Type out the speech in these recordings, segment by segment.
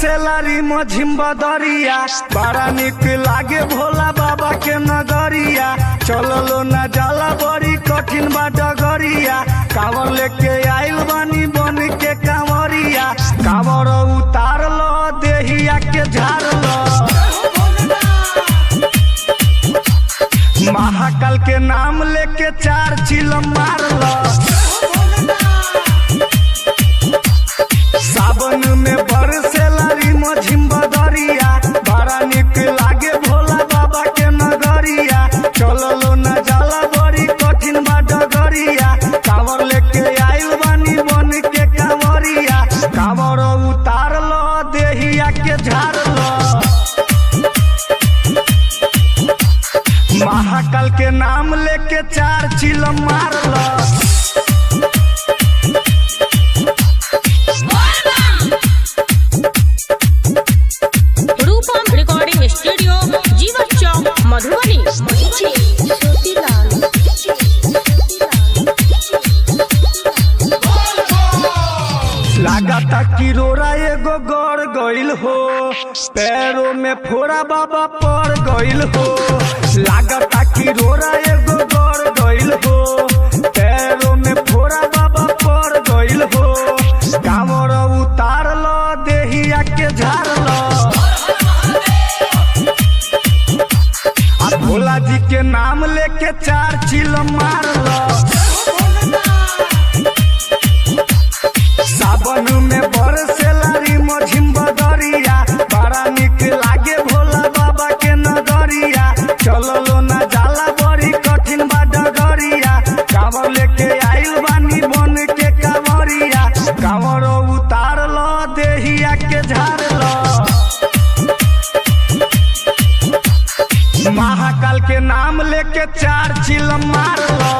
बरसेला रिम झिम बदरिया, बड़ा निक लागे भोला बाबा के नगरिया। चललो न जाला बड़ी कठिन बा डगरिया, कांवर लेके आइल बानी बन के कांवरिया। कांवर उतार लो देहिया के झाड़ लो, महाकाल के नाम लेके 4 चिलम मार लो। सावन में बरसेला रिम झिम बदरिया, बड़ा निक लागे भोला बाबा के नगरिया। चललो न जाला बड़ी कठिन बा डगरिया, कांवर लेके आइल बानी बन के कांवरिया। कांवर उतार लो देहिया के झाड़ लो, महाकाल के नाम लेके 4 चिलम मार लो। मधुबनी लागता कि रोरा एगो गड़ गइल हो, पैरों में फोड़ा बाबा पड़ गइल हो। लागता कि रोरा एगो गड़ गइल हो, पैरों में फोड़ा बाबा पड़ गइल हो। कांवर उतार लो देहिया के झाड़ लो, भोला जी के नाम लेके 4 चिलम मार लो। सावन में बरसेला रिम झिम बदरिया, बड़ा निक लागे भोला बाबा के नगरिया। चललो न जाला बड़ी कठिन बा डगरिया, कांवर लेके आइल बानी बन के कांवरिया। कांवर उतार लो देहिया के झाड़ लो, महाकाल के नाम लेके 4 चिलम मार लो।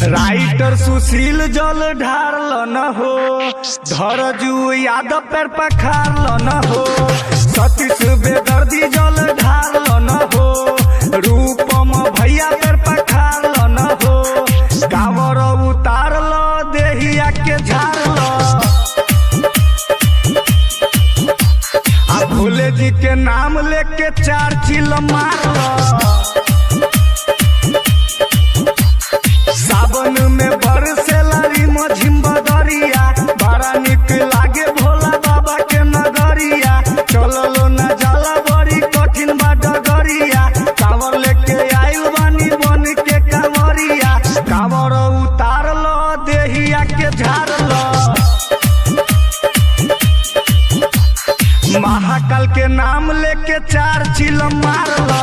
राइटर सुशील जल ढार न हो, धरजू यादव पैर पखार न हो। सतीश बेदर्दी जल ढार न हो, रूपम भैया पैर पखार न हो। कांवर उतार लो देहिया के झाड़ लो, भोले जी के नाम लेके 4 चिलम मार लो। सावन में बरसेला रिम झिम बदरिया, बड़ा निक लागे भोला बाबा के नगरिया। चललो न जाला बड़ी कठिन बा डगरिया, कांवर लेके आइल बानी बन के कांवरिया। कांवर उतार लो देहिया के झाड़ लो, महाकाल के नाम लेके 4 चिलम मार लो।